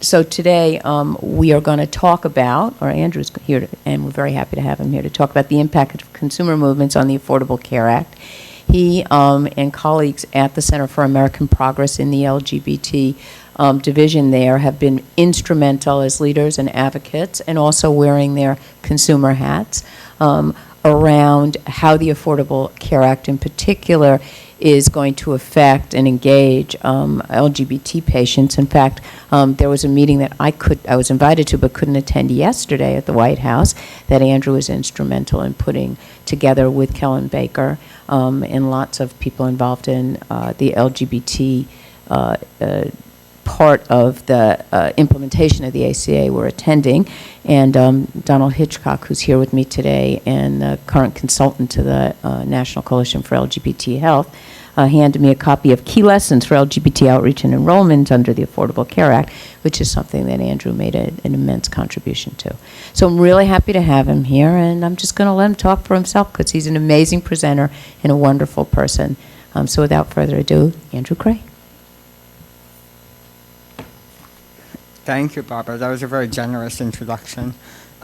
So today we are going to talk about, or Andrew's here, and we're very happy to have him here to talk about the impact of consumer movements on the Affordable Care Act. He and colleagues at the Center for American Progress in the LGBT division there have been instrumental as leaders and advocates, and also wearing their consumer hats around how the Affordable Care Act in particular is going to affect and engage LGBT patients. In fact, there was a meeting that I was invited to but couldn't attend yesterday at the White House that Andrew was instrumental in putting together with Kellen Baker and lots of people involved in the LGBT part of the implementation of the ACA were attending. And Donald Hitchcock, who's here with me today and the current consultant to the National Coalition for LGBT Health, handed me a copy of Key Lessons for LGBT Outreach and Enrollment under the Affordable Care Act, which is something that Andrew made an immense contribution to. So I'm really happy to have him here, and I'm just going to let him talk for himself because he's an amazing presenter and a wonderful person. So without further ado, Andrew Cray. Thank you, Barbara. That was a very generous introduction.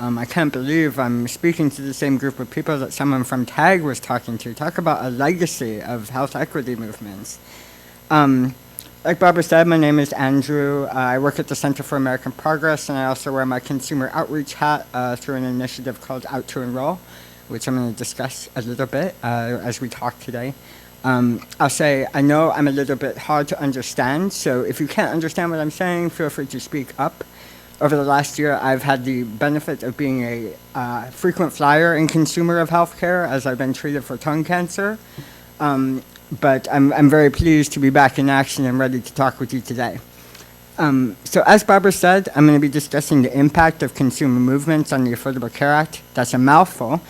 I can't believe I'm speaking to the same group of people that someone from TAG was talking to. Talk about a legacy of health equity movements. Like Barbara said, my name is Andrew. I work at the Center for American Progress, and I also wear my consumer outreach hat through an initiative called Out to Enroll, which I'm going to discuss a little bit as we talk today. I'll say I know I'm a little bit hard to understand, so if you can't understand what I'm saying, feel free to speak up. Over the last year, I've had the benefit of being a frequent flyer and consumer of healthcare as I've been treated for tongue cancer. But I'm very pleased to be back in action and ready to talk with you today. So as Barbara said, I'm going to be discussing the impact of consumer movements on the Affordable Care Act. That's a mouthful.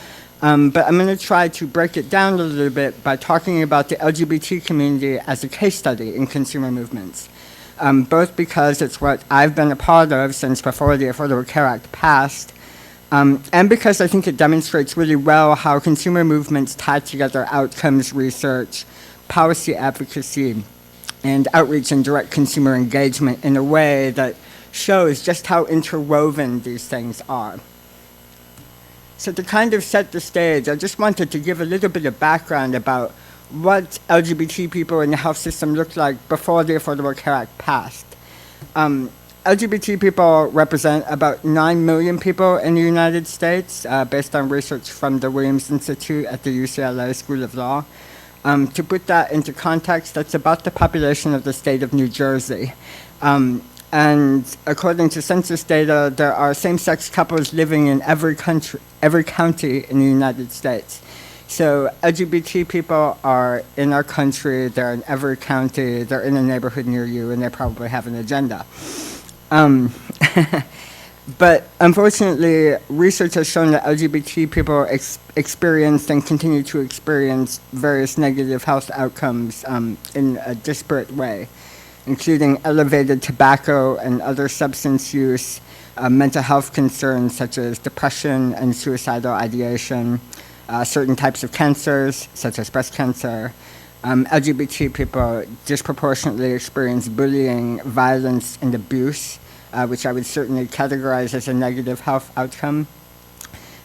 But I'm going to try to break it down a little bit by talking about the LGBT community as a case study in consumer movements. Both because it's what I've been a part of since before the Affordable Care Act passed, and because I think it demonstrates really well how consumer movements tie together outcomes research, policy advocacy, and outreach and direct consumer engagement in a way that shows just how interwoven these things are. So to kind of set the stage, I just wanted to give a little bit of background about what LGBT people in the health system looked like before the Affordable Care Act passed. LGBT people represent about 9 million people in the United States, based on research from the Williams Institute at the UCLA School of Law. To put that into context, that's about the population of the state of New Jersey. And according to census data, there are same-sex couples living in every county in the United States. So LGBT people are in our country, they're in every county, they're in a neighborhood near you, and they probably have an agenda. But unfortunately, research has shown that LGBT people experienced and continue to experience various negative health outcomes in a disparate way, including elevated tobacco and other substance use, mental health concerns such as depression and suicidal ideation, certain types of cancers, such as breast cancer. LGBT people disproportionately experience bullying, violence, and abuse, which I would certainly categorize as a negative health outcome.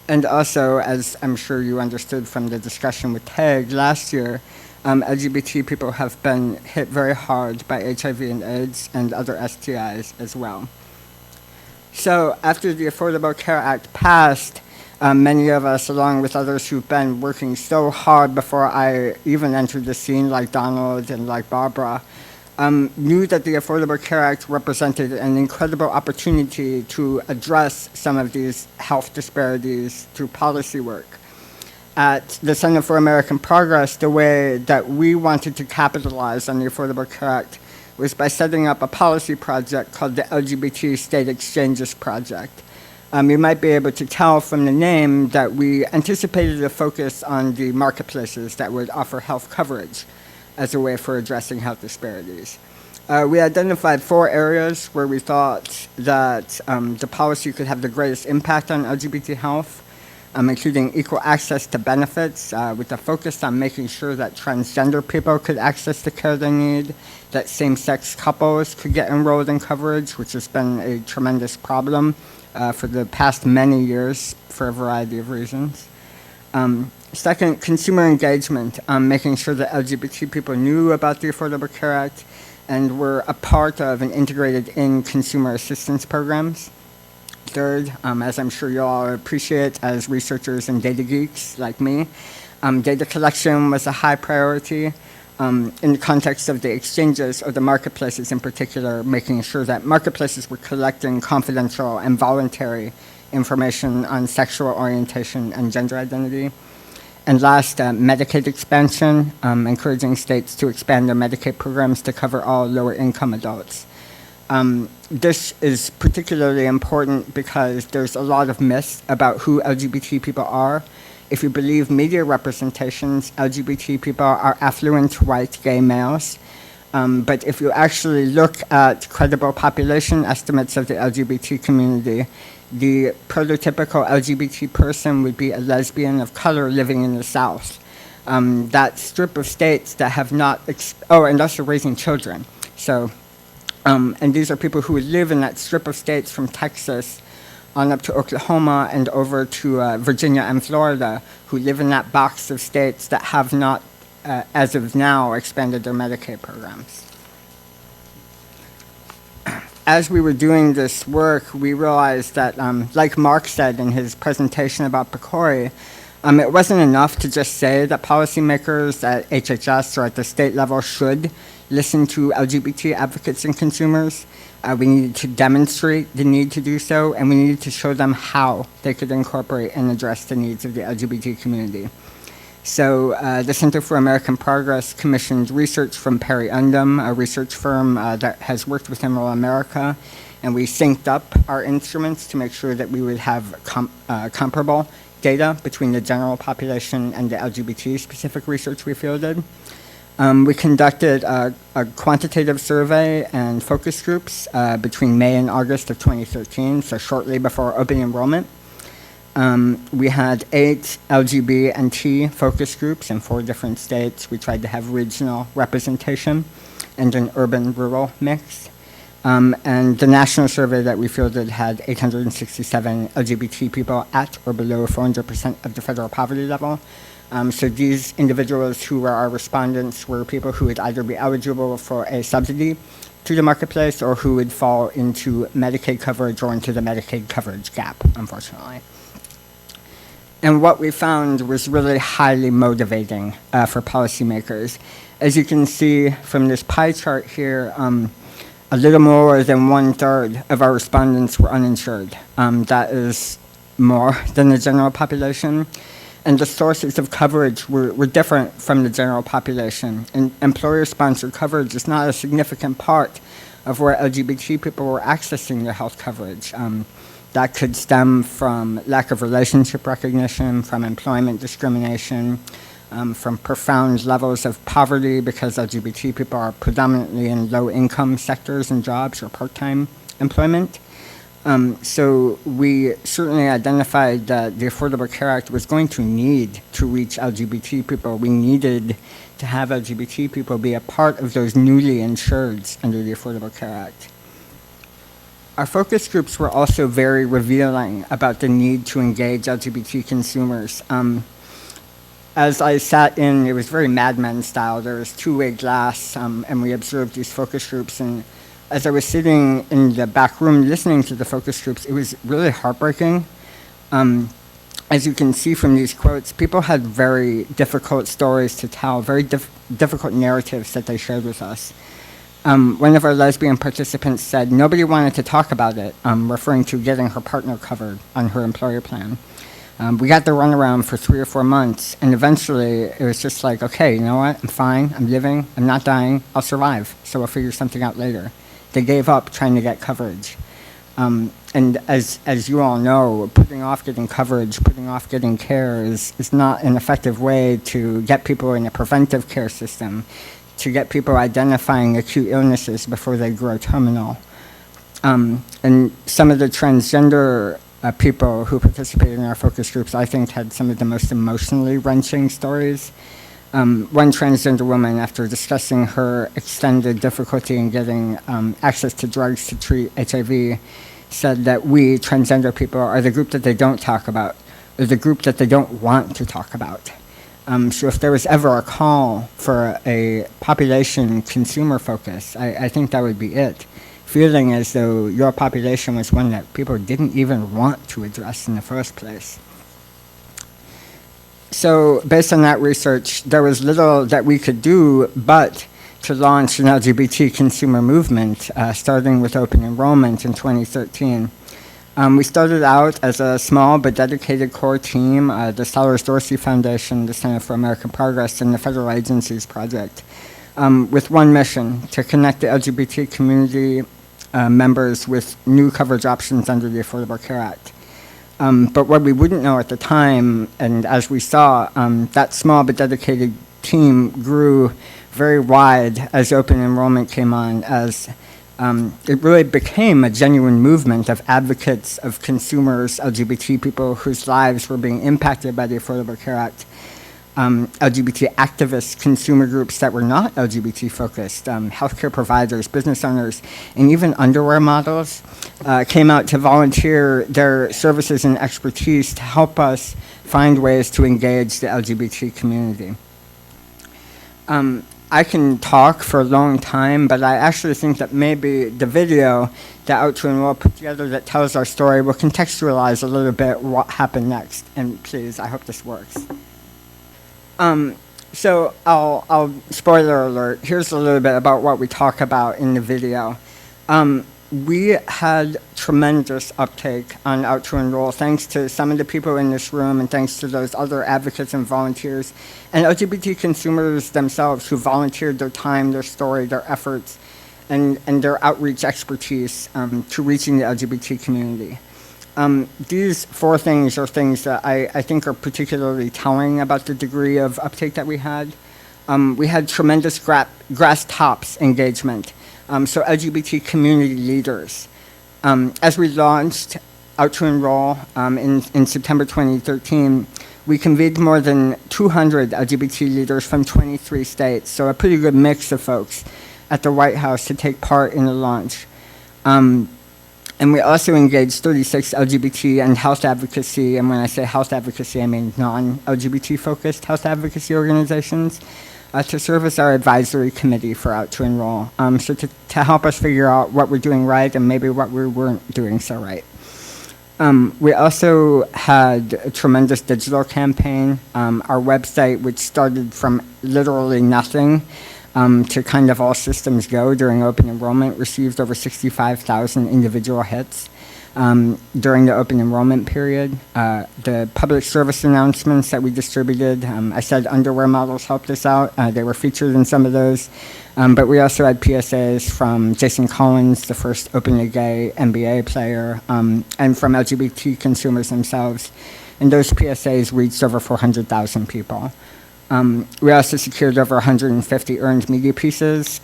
And also, as I'm sure you understood from the discussion with TAG last year, LGBT people have been hit very hard by HIV and AIDS and other STIs as well. So after the Affordable Care Act passed, many of us, along with others who've been working so hard before I even entered the scene, like Donald and like Barbara, knew that the Affordable Care Act represented an incredible opportunity to address some of these health disparities through policy work. At the Center for American Progress, the way that we wanted to capitalize on the Affordable Care Act was by setting up a policy project called the LGBT State Exchanges Project. You might be able to tell from the name that we anticipated a focus on the marketplaces that would offer health coverage as a way for addressing health disparities. We identified 4 areas where we thought that the policy could have the greatest impact on LGBT health. including equal access to benefits with a focus on making sure that transgender people could access the care they need, that same-sex couples could get enrolled in coverage, which has been a tremendous problem for the past many years for a variety of reasons. Second, consumer engagement, making sure that LGBT people knew about the Affordable Care Act and were a part of and integrated in consumer assistance programs. Third, as I'm sure you all appreciate as researchers and data geeks like me, data collection was a high priority in the context of the exchanges or the marketplaces in particular, making sure that marketplaces were collecting confidential and voluntary information on sexual orientation and gender identity. And last, Medicaid expansion, encouraging states to expand their Medicaid programs to cover all lower-income adults. This is particularly important because there's a lot of myths about who LGBT people are. If you believe media representations, LGBT people are affluent white gay males. But if you actually look at credible population estimates of the LGBT community, the prototypical LGBT person would be a lesbian of color living in the South. That strip of states that have not, and also raising children. So, and these are people who would live in that strip of states from Texas on up to Oklahoma and over to Virginia and Florida, who live in that box of states that have not, as of now, expanded their Medicaid programs. As we were doing this work, we realized that, like Mark said in his presentation about PCORI, it wasn't enough to just say that policymakers at HHS or at the state level should listen to LGBT advocates and consumers. We needed to demonstrate the need to do so, and we needed to show them how they could incorporate and address the needs of the LGBT community. So the Center for American Progress commissioned research from Perry Undum, a research firm that has worked with Enroll America, and we synced up our instruments to make sure that we would have comparable data between the general population and the LGBT-specific research we fielded. We conducted a quantitative survey and focus groups between May and August of 2013, so shortly before open enrollment. We had 8 LGBT and T focus groups in 4 different states. We tried to have regional representation and an urban-rural mix. And the national survey that we fielded had 867 LGBT people at or below 400% of the federal poverty level. So these individuals who were our respondents were people who would either be eligible for a subsidy to the marketplace or who would fall into Medicaid coverage or into the Medicaid coverage gap, unfortunately. And what we found was really highly motivating for policymakers. As you can see from this pie chart here, a little more than 1/3 of our respondents were uninsured. That is more than the general population. And the sources of coverage were different from the general population. And employer-sponsored coverage is not a significant part of where LGBT people were accessing their health coverage. That could stem from lack of relationship recognition, from employment discrimination, from profound levels of poverty because LGBT people are predominantly in low-income sectors and jobs or part-time employment. So we certainly identified that the Affordable Care Act was going to need to reach LGBT people. We needed to have LGBT people be a part of those newly insureds under the Affordable Care Act. Our focus groups were also very revealing about the need to engage LGBT consumers. As I sat in, it was very Mad Men style. There was two-way glass, and we observed these focus groups. And as I was sitting in the back room listening to the focus groups, it was really heartbreaking. As you can see from these quotes, people had very difficult stories to tell, very difficult narratives that they shared with us. One of our lesbian participants said nobody wanted to talk about it, referring to getting her partner covered on her employer plan. We got the runaround for 3 or 4 months, and eventually it was just like, okay, you know what, I'm fine, I'm living, I'm not dying, I'll survive, so we'll figure something out later. They gave up trying to get coverage. And as you all know, putting off getting coverage, putting off getting care is not an effective way to get people in a preventive care system, to get people identifying acute illnesses before they grow terminal. And some of the transgender people who participated in our focus groups, I think, had some of the most emotionally wrenching stories. One transgender woman, after discussing her extended difficulty in getting access to drugs to treat HIV, said that we, transgender people, are the group that they don't talk about, or the group that they don't want to talk about. So if there was ever a call for a population consumer focus, I think that would be it. Feeling as though your population was one that people didn't even want to address in the first place. So based on that research, there was little that we could do but to launch an LGBT consumer movement, starting with open enrollment in 2013. We started out as a small but dedicated core team, the Sellers Dorsey Foundation, the Center for American Progress, and the Federal Agencies Project, with one mission: to connect the LGBT community members with new coverage options under the Affordable Care Act. But what we wouldn't know at the time, and as we saw, that small but dedicated team grew very wide as open enrollment came on, as it really became a genuine movement of advocates, of consumers, LGBT people whose lives were being impacted by the Affordable Care Act, LGBT activists, consumer groups that were not LGBT focused, healthcare providers, business owners, and even underwear models came out to volunteer their services and expertise to help us find ways to engage the LGBT community. I can talk for a long time, but I actually think that maybe the video that Out to Enroll put together that tells our story will contextualize a little bit what happened next. And please, I hope this works. So I'll spoiler alert. Here's a little bit about what we talk about in the video. We had tremendous uptake on Out to Enroll, thanks to some of the people in this room and thanks to those other advocates and volunteers and LGBT consumers themselves who volunteered their time, their story, their efforts, and their outreach expertise to reaching the LGBT community. These four things are things that I think are particularly telling about the degree of uptake that we had. We had tremendous grass tops engagement. So LGBT community leaders. As we launched Out to Enroll in September 2013, we convened more than 200 LGBT leaders from 23 states, so a pretty good mix of folks at the White House to take part in the launch. And we also engaged 36 LGBT and health advocacy, and when I say health advocacy, I mean non-LGBT focused health advocacy organizations, to serve as our advisory committee for Out to Enroll, so to help us figure out what we're doing right and maybe what we weren't doing so right. We also had a tremendous digital campaign. Our website, which started from literally nothing to kind of all systems go during open enrollment, received over 65,000 individual hits. During the open enrollment period. The public service announcements that we distributed, I said underwear models helped us out. They were featured in some of those. But we also had PSAs from Jason Collins, the first openly gay NBA player, and from LGBT consumers themselves. And those PSAs reached over 400,000 people. We also secured over 150 earned media pieces.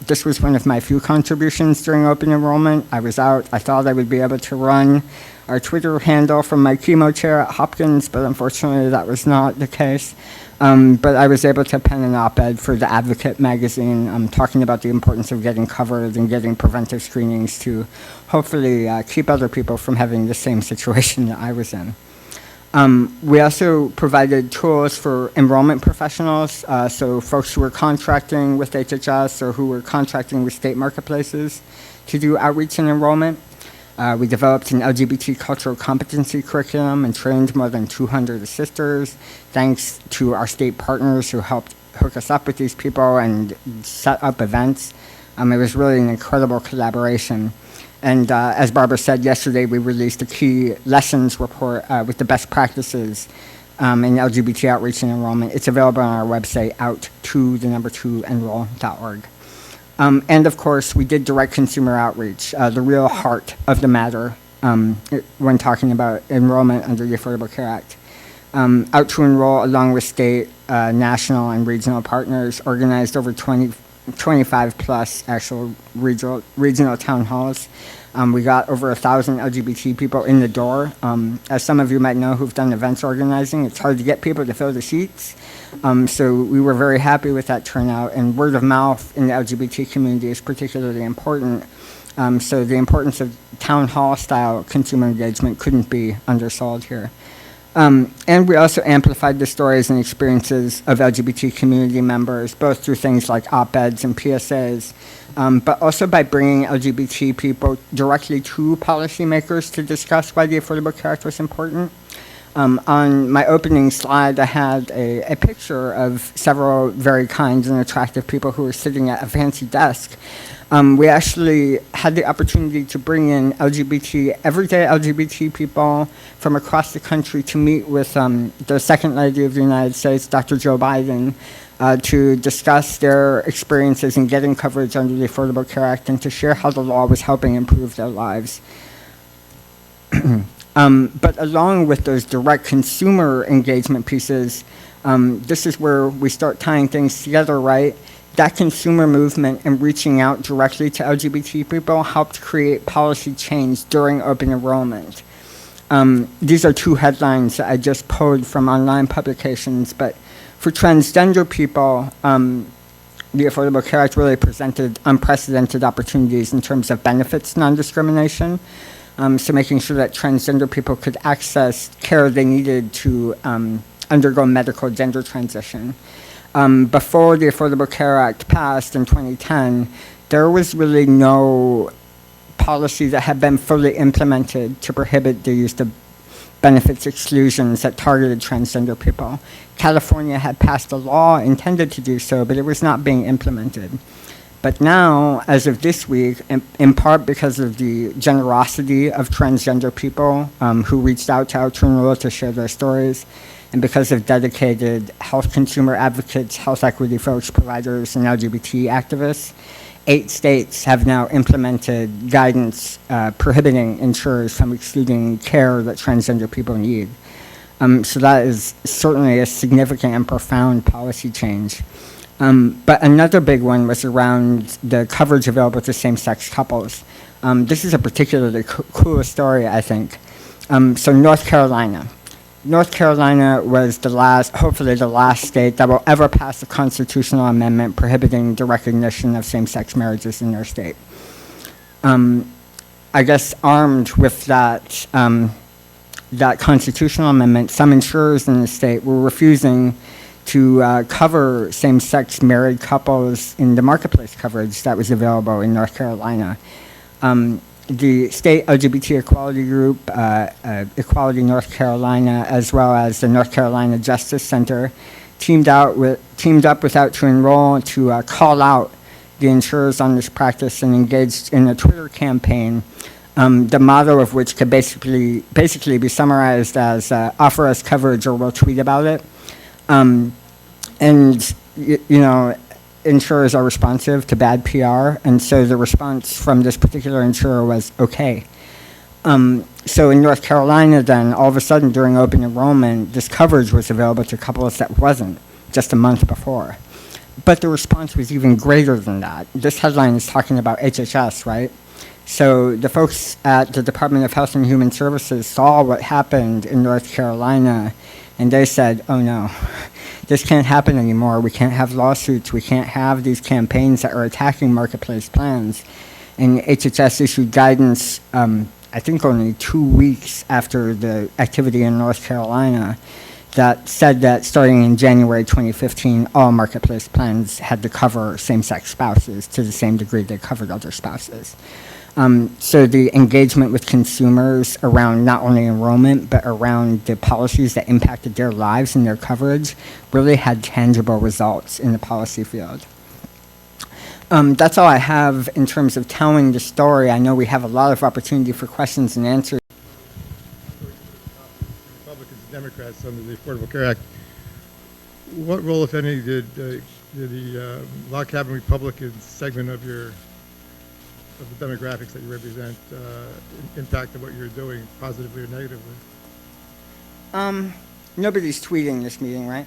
This was one of my few contributions during open enrollment. I was out. I thought I would be able to run our Twitter handle from my chemo chair at Hopkins, but unfortunately that was not the case. But I was able to pen an op-ed for The Advocate magazine talking about the importance of getting covered and getting preventive screenings to hopefully keep other people from having the same situation that I was in. We also provided tools for enrollment professionals, so folks who were contracting with HHS or who were contracting with state marketplaces to do outreach and enrollment. We developed an LGBT cultural competency curriculum and trained more than 200 assisters, thanks to our state partners who helped hook us up with these people and set up events. It was really an incredible collaboration. And as Barbara said yesterday, we released a key lessons report with the best practices in LGBT outreach and enrollment. It's available on our website, out2enroll.org. And of course, we did direct consumer outreach, the real heart of the matter when talking about enrollment under the Affordable Care Act. Out to Enroll, along with state, national, and regional partners, organized over 25 plus actual regional town halls We got over 1,000 LGBT people in the door. As some of you might know who've done events organizing, it's hard to get people to fill the seats. So we were very happy with that turnout, and word of mouth in the LGBT community is particularly important. So the importance of town hall style consumer engagement couldn't be undersold here. And we also amplified the stories and experiences of LGBT community members, both through things like op-eds and PSAs, but also by bringing LGBT people directly to policymakers to discuss why the Affordable Care Act was important. On my opening slide, I had a picture of several very kind and attractive people who were sitting at a fancy desk. We actually had the opportunity to bring in everyday LGBT people from across the country to meet with the Second Lady of the United States, Dr. Joe Biden, to discuss their experiences in getting coverage under the Affordable Care Act and to share how the law was helping improve their lives. But along with those direct consumer engagement pieces, this is where we start tying things together, right? That consumer movement and reaching out directly to LGBT people helped create policy change during open enrollment. These are two headlines that I just pulled from online publications, but for transgender people, the Affordable Care Act really presented unprecedented opportunities in terms of benefits non-discrimination. So making sure that transgender people could access care they needed to undergo medical gender transition. Before the Affordable Care Act passed in 2010, there was really no policy that had been fully implemented to prohibit the use of benefits exclusions that targeted transgender people. California had passed a law intended to do so, but it was not being implemented. But now, as of this week, in part because of the generosity of transgender people who reached out to Outturn Rule to share their stories, and because of dedicated health consumer advocates, health equity folks, providers, and LGBT activists, 8 states have now implemented guidance prohibiting insurers from excluding care that transgender people need. So that is certainly a significant and profound policy change. But another big one was around the coverage available to same-sex couples. This is a particularly cool story, I think. So North Carolina. North Carolina was hopefully the last state that will ever pass a constitutional amendment prohibiting the recognition of same-sex marriages in their state. I guess armed with that constitutional amendment, some insurers in the state were refusing to cover same-sex married couples in the marketplace coverage that was available in North Carolina. The state LGBT equality group, Equality North Carolina, as well as the North Carolina Justice Center, teamed up with Outturn Rule to call out the insurers on this practice and engaged in a Twitter campaign, the motto of which could basically be summarized as "Offer us coverage or we'll tweet about it." Insurers are responsive to bad PR, and so the response from this particular insurer was okay. So in North Carolina then, all of a sudden during open enrollment, this coverage was available to couples that wasn't just a month before. But the response was even greater than that. This headline is talking about HHS, right? So the folks at the Department of Health and Human Services saw what happened in North Carolina, and they said, oh no, this can't happen anymore. We can't have lawsuits. We can't have these campaigns that are attacking marketplace plans. And HHS issued guidance, I think only 2 weeks after the activity in North Carolina, that said that starting in January 2015, all marketplace plans had to cover same-sex spouses to the same degree they covered other spouses. So the engagement with consumers around not only enrollment, but around the policies that impacted their lives and their coverage really had tangible results in the policy field. That's all I have in terms of telling the story. I know we have a lot of opportunity for questions and answers. Republicans and Democrats under the Affordable Care Act. What role, if any, did the log cabin Republican segment of the demographics that you represent impact on what you're doing, positively or negatively? Nobody's tweeting this meeting, right?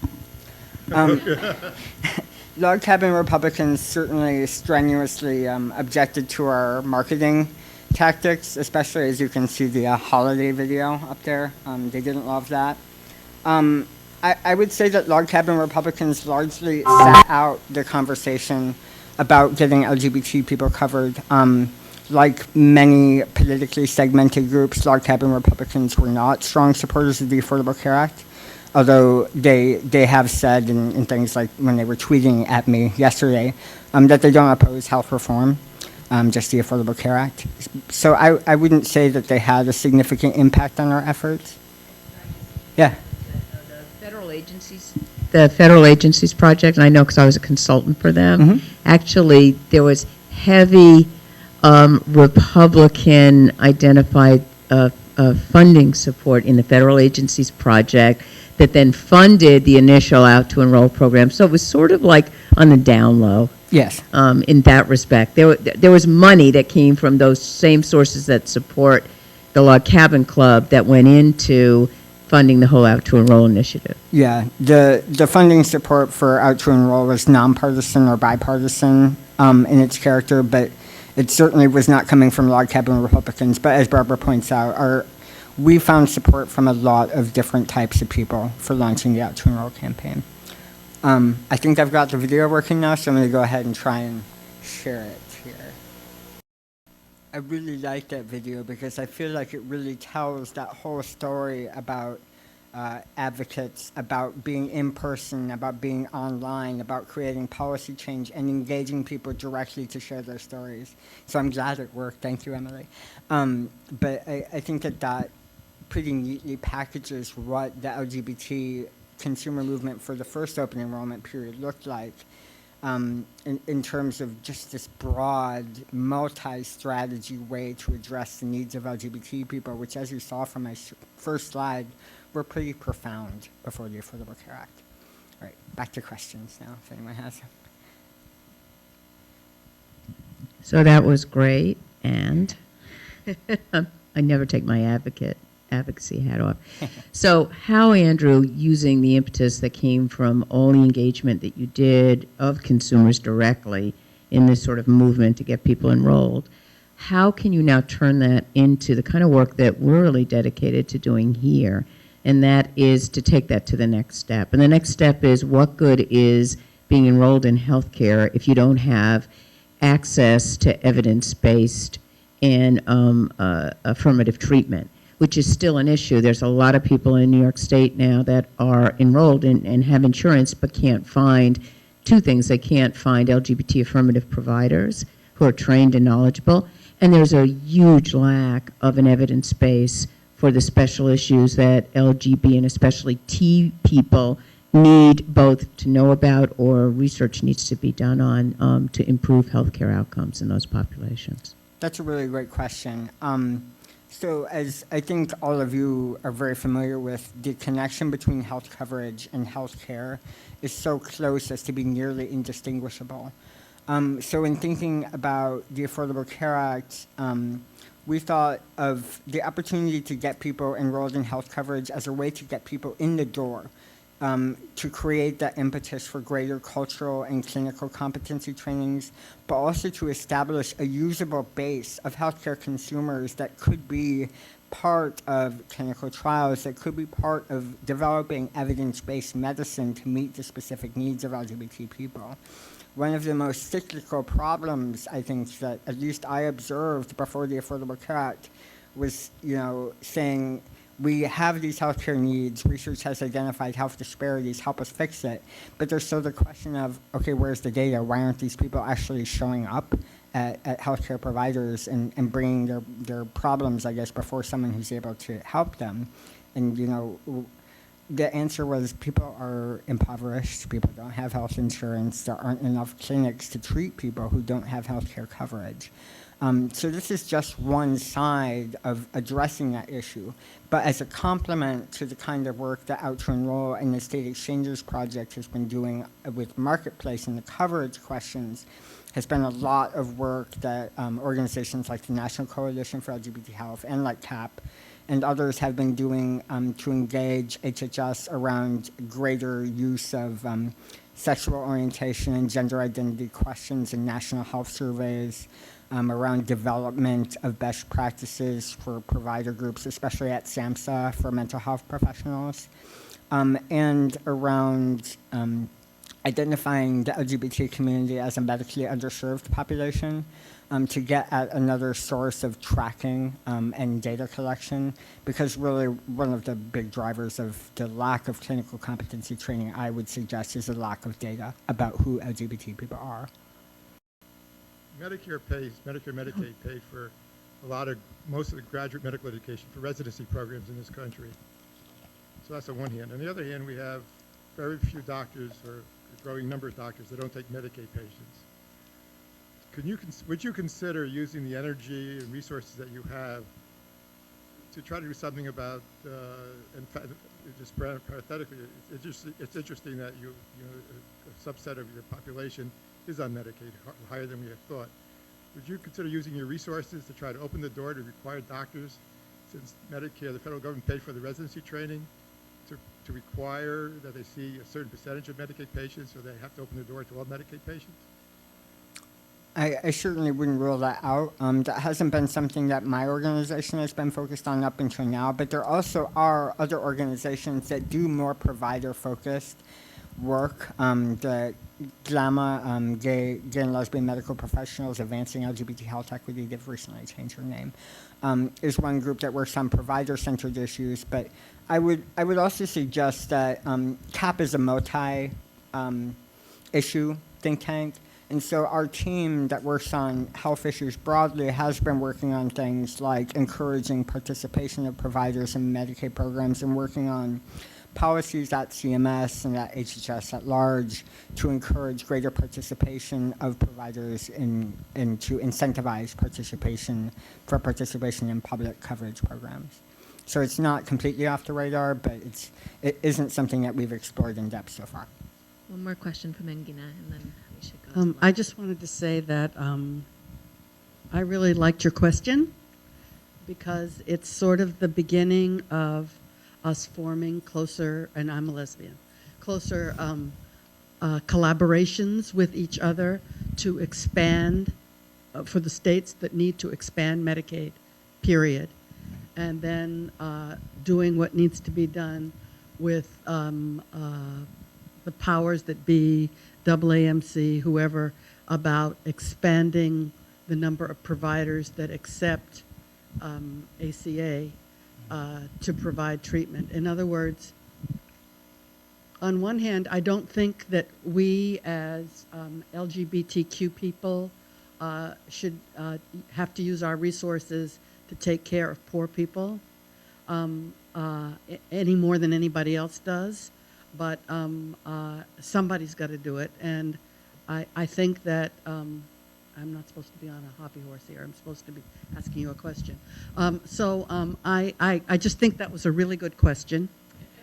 Log cabin Republicans certainly strenuously objected to our marketing tactics, especially as you can see the holiday video up there. They didn't love that. I would say that log cabin Republicans largely sat out the conversation about getting LGBT people covered. Like many politically segmented groups, log cabin Republicans were not strong supporters of the Affordable Care Act, although they have said in things like when they were tweeting at me yesterday that they don't oppose health reform, just the Affordable Care Act. So I wouldn't say that they had a significant impact on our efforts. Yeah. The federal agencies project, and I know because I was a consultant for them, actually there was heavy Republican identified funding support in the federal agencies project that then funded the initial out to enroll program. So it was sort of like on the down low. Yes. In that respect. There was money that came from those same sources that support the Log Cabin Club that went into funding the whole Out to Enroll initiative. Yeah, the funding support for Out to Enroll was nonpartisan or bipartisan in its character, but it certainly was not coming from log cabin Republicans. But as Barbara points out, we found support from a lot of different types of people for launching the Out to Enroll campaign. I think I've got the video working now, so I'm going to go ahead and try and share it here. I really like that video because I feel like it really tells that whole story about advocates, about being in person, about being online, about creating policy change and engaging people directly to share their stories. So I'm glad it worked. Thank you, Emily. But I think that pretty neatly packages what the LGBT consumer movement for the first open enrollment period looked like. In terms of just this broad, multi-strategy way to address the needs of LGBT people, which, as you saw from my first slide, were pretty profound before the Affordable Care Act. All right, back to questions now, if anyone has them. So that was great, and I never take my advocacy hat off. So how, Andrew, using the impetus that came from all the engagement that you did of consumers directly in this sort of movement to get people enrolled, how can you now turn that into the kind of work that we're really dedicated to doing here? And that is to take that to the next step. And the next step is, what good is being enrolled in healthcare if you don't have access to evidence-based and affirmative treatment, which is still an issue. There's a lot of people in New York State now that are enrolled and have insurance but can't find two things. They can't find LGBT affirmative providers who are trained and knowledgeable, and there's a huge lack of an evidence base for the special issues that LGB and especially T people need both to know about or research needs to be done on to improve healthcare outcomes in those populations. That's a really great question. So as I think all of you are very familiar with, the connection between health coverage and health care is so close as to be nearly indistinguishable. So in thinking about the Affordable Care Act, we thought of the opportunity to get people enrolled in health coverage as a way to get people in the door, to create that impetus for greater cultural and clinical competency trainings, but also to establish a usable base of healthcare consumers that could be part of clinical trials, that could be part of developing evidence-based medicine to meet the specific needs of LGBT people. One of the most cyclical problems, I think, that at least I observed before the Affordable Care Act was, saying, we have these healthcare needs, research has identified health disparities, help us fix it. But there's still the question of, okay, where's the data? Why aren't these people actually showing up at healthcare providers and bringing their problems, I guess, before someone who's able to help them? And, the answer was people are impoverished, people don't have health insurance, there aren't enough clinics to treat people who don't have healthcare coverage. So this is just one side of addressing that issue. But as a complement to the kind of work that Out to Enroll and the State Exchanges Project has been doing with Marketplace and the coverage questions, has been a lot of work that organizations like the National Coalition for LGBT Health and like CAP and others have been doing to engage HHS around greater use of sexual orientation and gender identity questions in national health surveys, around development of best practices for provider groups, especially at SAMHSA for mental health professionals, and around identifying the LGBT community as a medically underserved population, to get at another source of tracking and data collection, because really one of the big drivers of the lack of clinical competency training, I would suggest, is a lack of data about who LGBT people are. Medicare, Medicaid paid for most of the graduate medical education for residency programs in this country. So that's on one hand. On the other hand, we have very few doctors, or a growing number of doctors, that don't take Medicaid patients. Would you consider using the energy and resources that you have to try to do something about, in fact, just parenthetically, it's interesting that a subset of your population is on Medicaid, higher than we had thought. Would you consider using your resources to try to open the door to require doctors, since Medicare, the federal government paid for the residency training, to require that they see a certain percentage of Medicaid patients, so they have to open the door to all Medicaid patients? I certainly wouldn't rule that out. That hasn't been something that my organization has been focused on up until now, but there also are other organizations that do more provider-focused work. The GLAMA, Gay and Lesbian Medical Professionals Advancing LGBT Health Equity, they've recently changed their name, is one group that works on provider-centered issues. But I would also suggest that CAP is a multi-issue think tank. And so our team that works on health issues broadly has been working on things like encouraging participation of providers in Medicaid programs, and working on policies at CMS and at HHS at large to encourage greater participation of providers and to incentivize participation in public coverage programs. So it's not completely off the radar, but it isn't something that we've explored in depth so far. One more question from Engina, and then we should go. I just wanted to say that I really liked your question, because it's sort of the beginning of us forming closer, and I'm a lesbian, closer collaborations with each other to expand, for the states that need to expand Medicaid, period. And then doing what needs to be done with the powers that be, AAMC, whoever, about expanding the number of providers that accept ACA to provide treatment. In other words, on one hand, I don't think that we as LGBTQ people should have to use our resources to take care of poor people any more than anybody else does. But somebody's got to do it, and I think that I'm not supposed to be on a hobby horse here. I'm supposed to be asking you a question. I just think that was a really good question,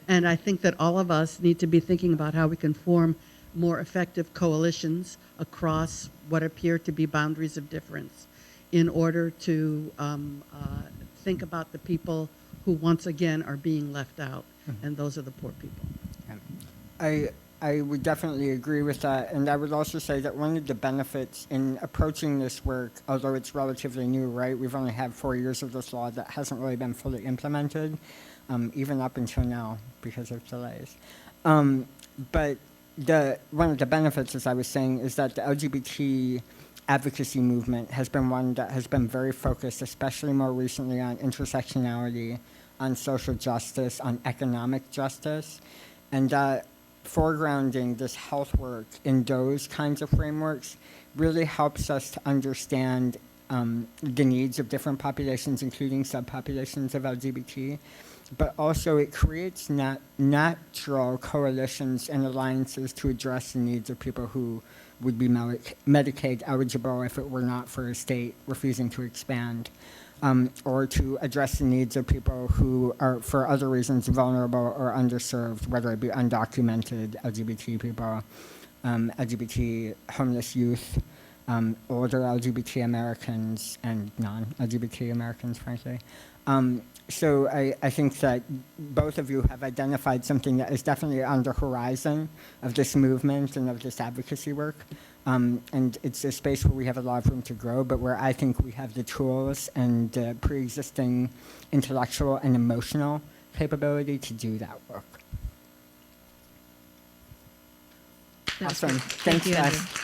and I think that all of us need to be thinking about how we can form more effective coalitions across what appear to be boundaries of difference in order to think about the people who once again are being left out, and those are the poor people. I would definitely agree with that, and I would also say that one of the benefits in approaching this work, although it's relatively new, right? We've only had 4 years of this law that hasn't really been fully implemented, even up until now because of delays. But one of the benefits, as I was saying, is that the LGBT advocacy movement has been one that has been very focused, especially more recently, on intersectionality, on social justice, on economic justice, and foregrounding this health work in those kinds of frameworks really helps us to understand the needs of different populations, including subpopulations of LGBT, but also it creates natural coalitions and alliances to address the needs of people who would be Medicaid eligible if it were not for a state refusing to expand, or to address the needs of people who are, for other reasons, vulnerable or underserved, whether it be undocumented LGBT people, LGBT homeless youth, older LGBT Americans, and non-LGBT Americans, frankly. So I think that both of you have identified something that is definitely on the horizon of this movement and of this advocacy work. And it's a space where we have a lot of room to grow, but where I think we have the tools and the pre-existing intellectual and emotional capability to do that work. That was Awesome. great. Thanks, you, guys. Andrew.